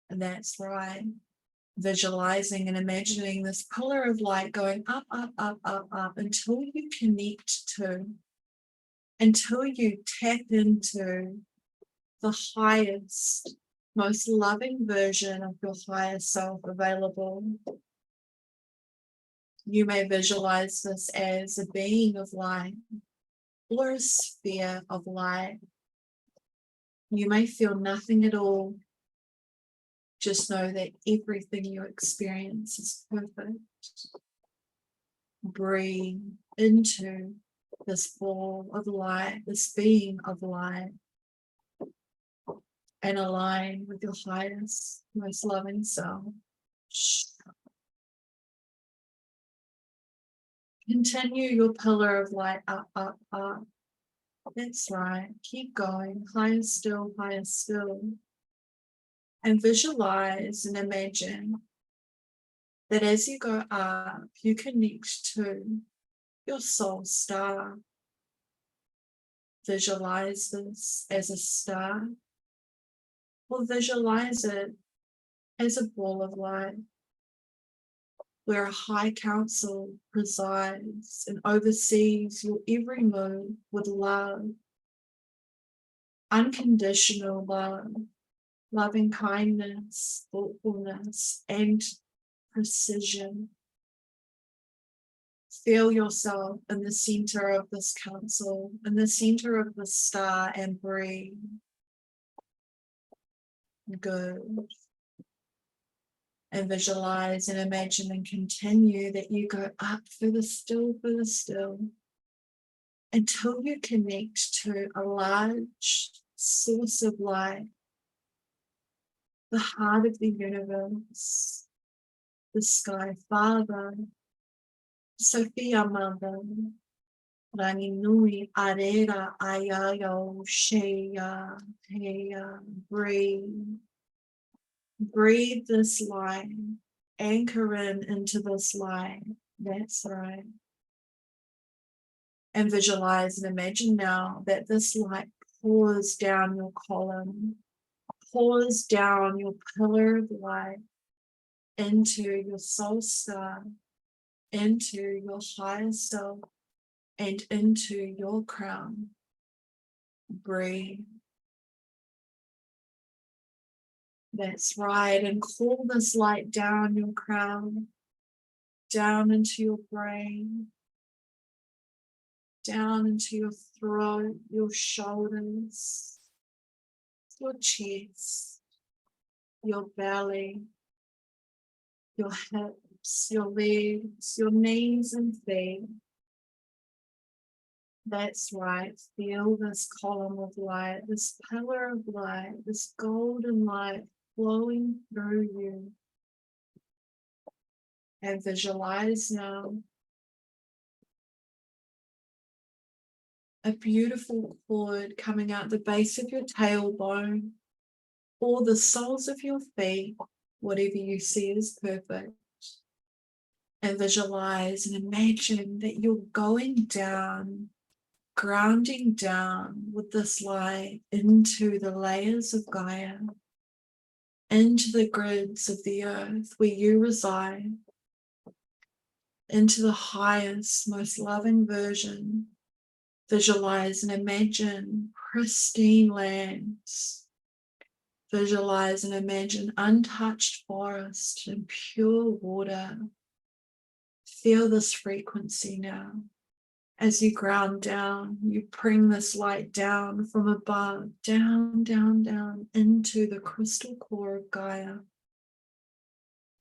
And that's right. Visualizing and imagining this pillar of light going up, up, up, up, up until you connect to, until you tap into the highest, most loving version of your higher self available. You may visualize this as a being of light or a sphere of light. You may feel nothing at all. Just know that everything you experience is perfect. Breathe into this ball of light, this being of light, and align with your highest, most loving self. Continue your pillar of light up, up, up. That's right. Keep going. Higher still, higher still. And visualize and imagine that as you go up, you connect to your soul star. Visualize this as a star, or visualize it as a ball of light, where a high council presides and oversees your every move with love, unconditional love, loving kindness, thoughtfulness, and precision. Feel yourself in the center of this council, in the center of the star, and breathe. Good. And visualize and imagine and continue that you go up further still, until you connect to a large source of light, the heart of the universe, the Sky Father, Sophia Mother, Rani Nui, Arera, Ayayo, Shea, Heya. Breathe. Breathe this light. Anchor into this light. That's right. And visualize and imagine now that this light pours down your column, pours down your pillar of light into your soul star, into your higher self, and into your crown. Breathe. That's right. And call this light down your crown, down into your brain, down into your throat, your shoulders, your chest, your belly, your hips, your legs, your knees and feet. That's right. Feel this column of light, this pillar of light, this golden light flowing through you, And visualize now a beautiful cord coming out the base of your tailbone or the soles of your feet, whatever you see is perfect. And visualize and imagine that you're going down, grounding down with this light into the layers of Gaia, into the grids of the earth where you reside, into the highest, most loving version. Visualize and imagine pristine lands. Visualize and imagine untouched forest and pure water. Feel this frequency now. As you ground down, you bring this light down from above, down, down, down into the crystal core of Gaia.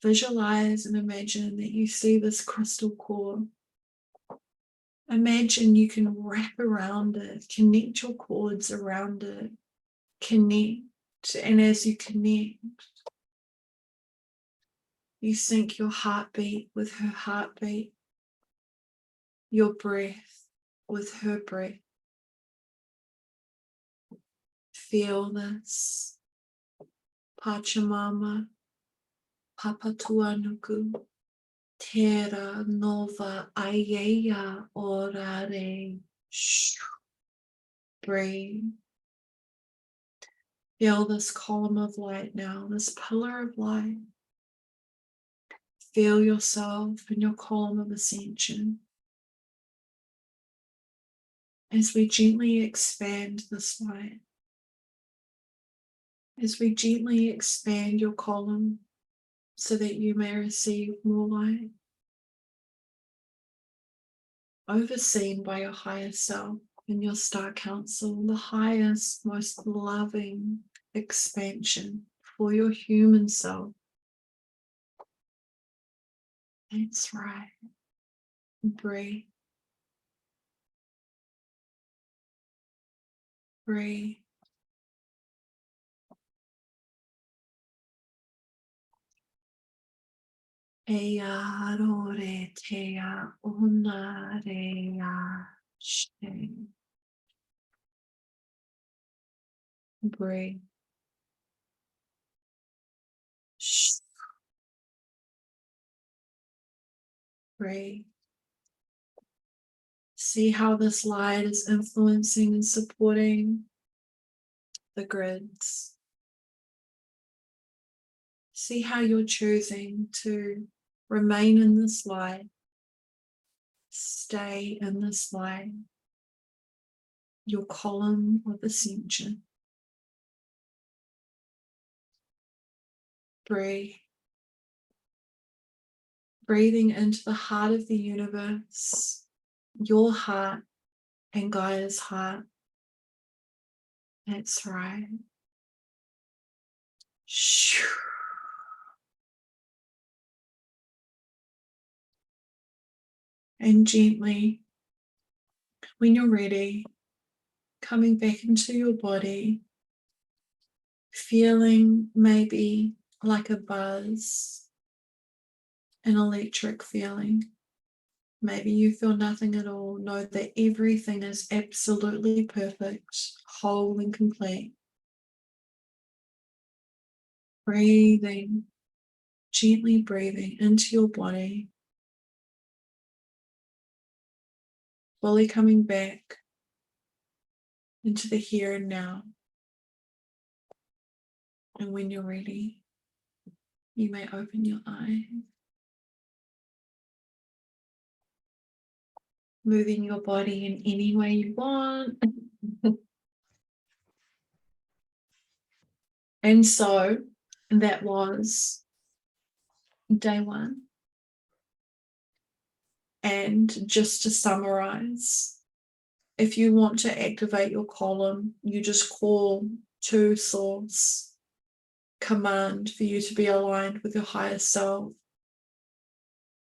Visualize and imagine that you see this crystal core. Imagine you can wrap around it, connect your cords around it, connect. And as you connect, you sync your heartbeat with her heartbeat, your breath with her breath. Feel this. Pachamama, Papatuanuku, Terra Nova Ayeya Orare. Breathe. Feel this column of light now, this pillar of light. Feel yourself in your column of ascension. As we gently expand this light, as we gently expand your column so that you may receive more light, overseen by your higher self and your star council, the highest, most loving expansion for your human self. That's right. Breathe. Breathe. Eya rore teya unareya she. Breathe. Shh. Breathe. See how this light is influencing and supporting the grids. See how you're choosing to remain in this light, stay in this light, your column of ascension. Breathe. Breathing into the heart of the universe, your heart and Gaia's heart. That's right. Shoo. And gently, when you're ready, coming back into your body, feeling maybe like a buzz, an electric feeling. Maybe you feel nothing at all. Know that everything is absolutely perfect, whole and complete. Breathing, gently breathing into your body. Fully coming back into the here and now. And when you're ready, you may open your eyes. Moving your body in any way you want. And so that was day one. And just to summarize, if you want to activate your column, you just call to source, command for you to be aligned with your higher self,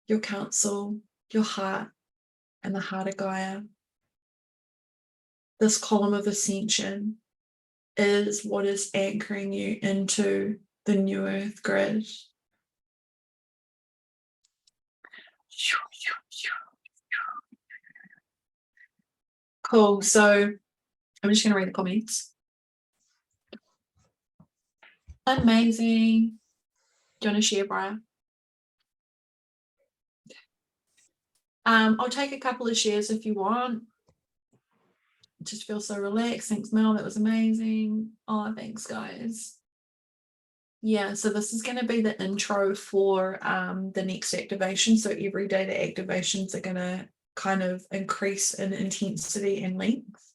your counsel, your heart, and the heart of Gaia. This column of ascension is what is anchoring you into the new earth grid. Cool. So I'm just going to read the comments. Amazing. Do you want to share, Brian? I'll take a couple of shares if you want. Just feel so relaxed. Thanks, Mel. That was amazing. Oh, thanks, guys. Yeah, so this is going to be the intro for the next activation. So every day the activations are going to kind of increase in intensity and length.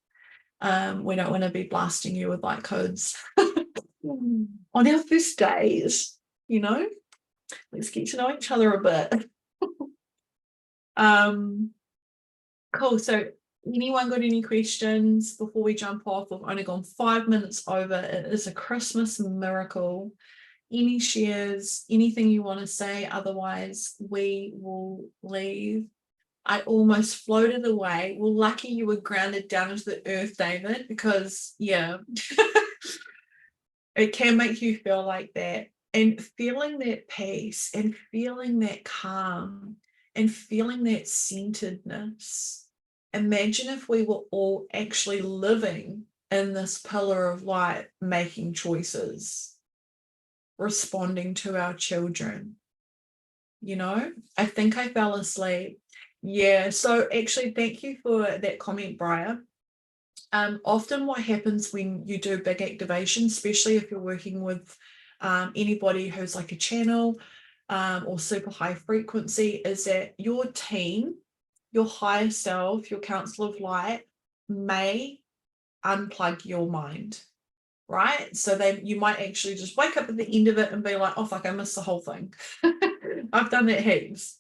We don't want to be blasting you with light codes on our first days, you know. Let's get to know each other a bit. Cool. So anyone got any questions before we jump off? We've only gone 5 minutes over. It is a Christmas miracle. Any shares, anything you want to say? Otherwise, we will leave. I almost floated away. Well, lucky you were grounded down into the earth, David, because yeah, it can make you feel like that. And feeling that peace and feeling that calm and feeling that centeredness. Imagine if we were all actually living in this pillar of light, making choices, responding to our children. You know, I think I fell asleep. Yeah, so actually, thank you for that comment, Briar. Often what happens when you do big activation, especially if you're working with anybody who's like a channel or super high frequency, is that your team, your higher self, your council of light may unplug your mind, right? So you might actually just wake up at the end of it and be like, oh fuck, I missed the whole thing. I've done that heaps.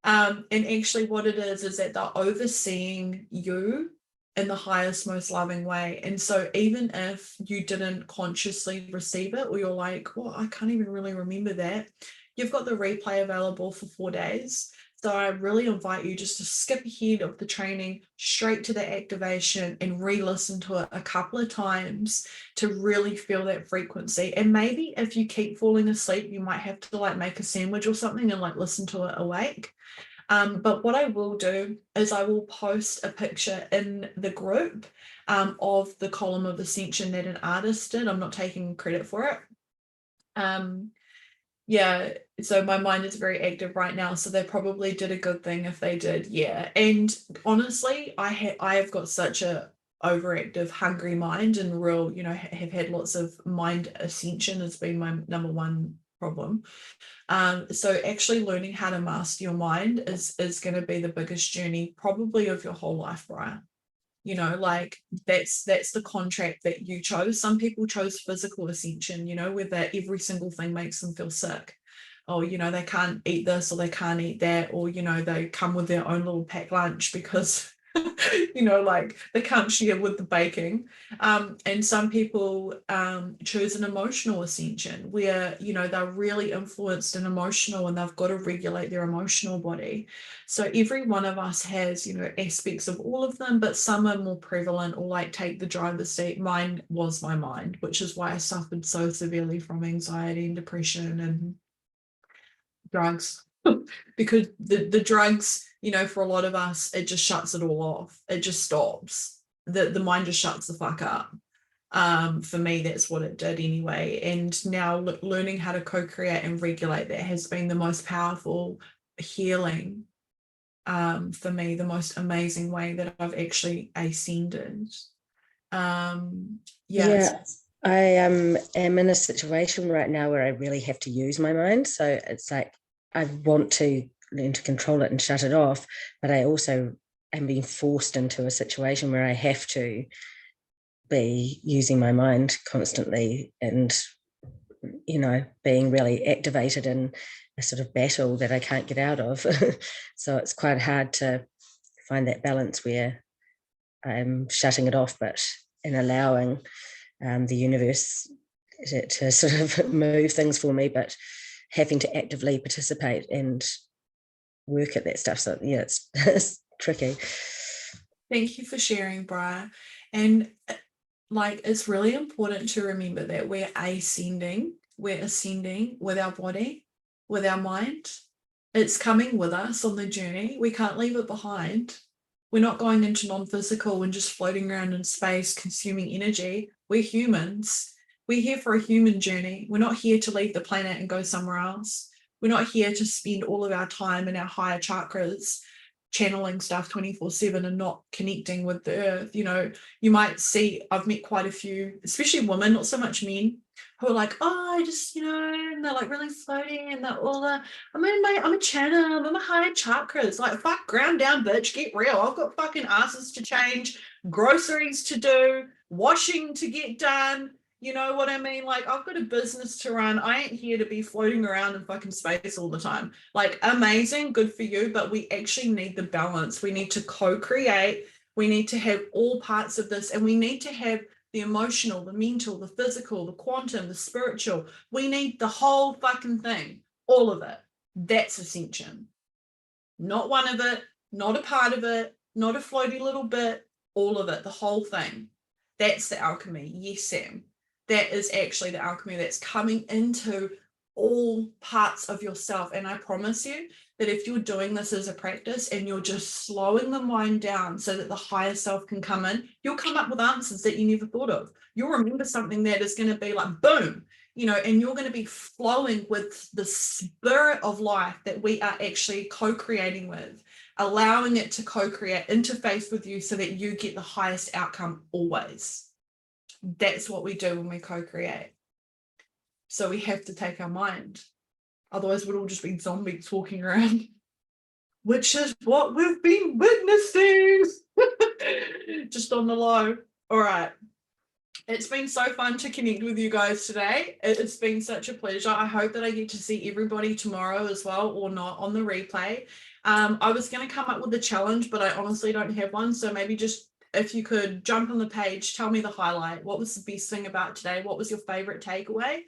And actually what it is that they're overseeing you in the highest, most loving way. And so even if you didn't consciously receive it, or you're like, well, I can't even really remember that, you've got the replay available for 4 days. So I really invite you just to skip ahead of the training straight to the activation and re-listen to it a couple of times to really feel that frequency. And maybe if you keep falling asleep, you might have to like make a sandwich or something and like listen to it awake. But what I will do is I will post a picture in the group of the column of ascension that an artist did. I'm not taking credit for it. Yeah, so my mind is very active right now, so they probably did a good thing if they did. Yeah, and honestly, I have got such a overactive, hungry mind, and real, you know, have had lots of mind ascension has been my number one problem. So actually learning how to master your mind is going to be the biggest journey probably of your whole life, Brian. You know, like that's the contract that you chose. Some people chose physical ascension, you know, where every single thing makes them feel sick. Or, you know, they can't eat this or they can't eat that, or, you know, they come with their own little packed lunch because you know, like they can't share with the baking. And some people choose an emotional ascension where, you know, they're really influenced and emotional and they've got to regulate their emotional body. So every one of us has, you know, aspects of all of them, but some are more prevalent or like take the driver's seat. Mine was my mind, which is why I suffered so severely from anxiety and depression and drugs. Because the drugs, you know, for a lot of us, it just shuts it all off. It just stops. The mind just shuts the fuck up. For me, that's what it did anyway. And now learning how to co-create and regulate that has been the most powerful healing for me, the most amazing way that I've actually ascended. Yeah, I am in a situation right now where I really have to use my mind. So it's like I want to learn to control it and shut it off, but I also am being forced into a situation where I have to be using my mind constantly and, you know, being really activated in a sort of battle that I can't get out of. So it's quite hard to find that balance where I'm shutting it off, but in allowing the universe to sort of move things for me, but having to actively participate and work at that stuff. So yeah, it's tricky. Thank you for sharing, Brian. And like, it's really important to remember that we're ascending with our body, with our mind. It's coming with us on the journey. We can't leave it behind. We're not going into non-physical and just floating around in space, consuming energy. We're humans. We're here for a human journey. We're not here to leave the planet and go somewhere else. We're not here to spend all of our time in our higher chakras channeling stuff 24/7 and not connecting with the earth. You know, you might see, I've met quite a few, especially women, not so much men, who are like, oh, I just, you know, and they're like really floating and they're all I'm a channel, I'm in my higher chakras. Like, fuck, ground down, bitch, get real. I've got fucking asses to change, groceries to do, washing to get done. You know what I mean? Like, I've got a business to run. I ain't here to be floating around in fucking space all the time. Like, amazing, good for you, but we actually need the balance. We need to co-create. We need to have all parts of this, and we need to have the emotional, the mental, the physical, the quantum, the spiritual. We need the whole fucking thing, all of it. That's ascension. Not one of it, not a part of it, not a floaty little bit, all of it, the whole thing. That's the alchemy. Yes, Sam. That is actually the alchemy that's coming into all parts of yourself. And I promise you that if you're doing this as a practice and you're just slowing the mind down so that the higher self can come in, you'll come up with answers that you never thought of. You'll remember something that is going to be like, boom, you know, and you're going to be flowing with the spirit of life that we are actually co-creating with, allowing it to co-create, interface with you so that you get the highest outcome always. That's what we do when we co-create. So we have to take our mind. Otherwise, we'll all just be zombies walking around, which is what we've been witnessing. Just on the low. All right. It's been so fun to connect with you guys today. It's been such a pleasure. I hope that I get to see everybody tomorrow as well, or not, on the replay. I was going to come up with a challenge, but I honestly don't have one. So maybe just, if you could jump on the page, tell me the highlight. What was the best thing about today? What was your favorite takeaway?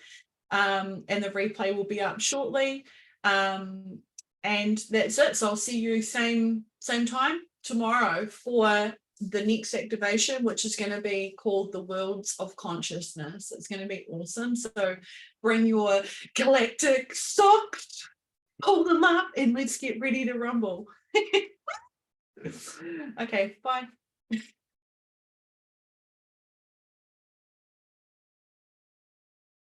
And the replay will be up shortly. And that's it. So I'll see you same time tomorrow for the next activation, which is going to be called the Worlds of Consciousness. It's going to be awesome. So bring your galactic socks, pull them up, and let's get ready to rumble. Okay, bye.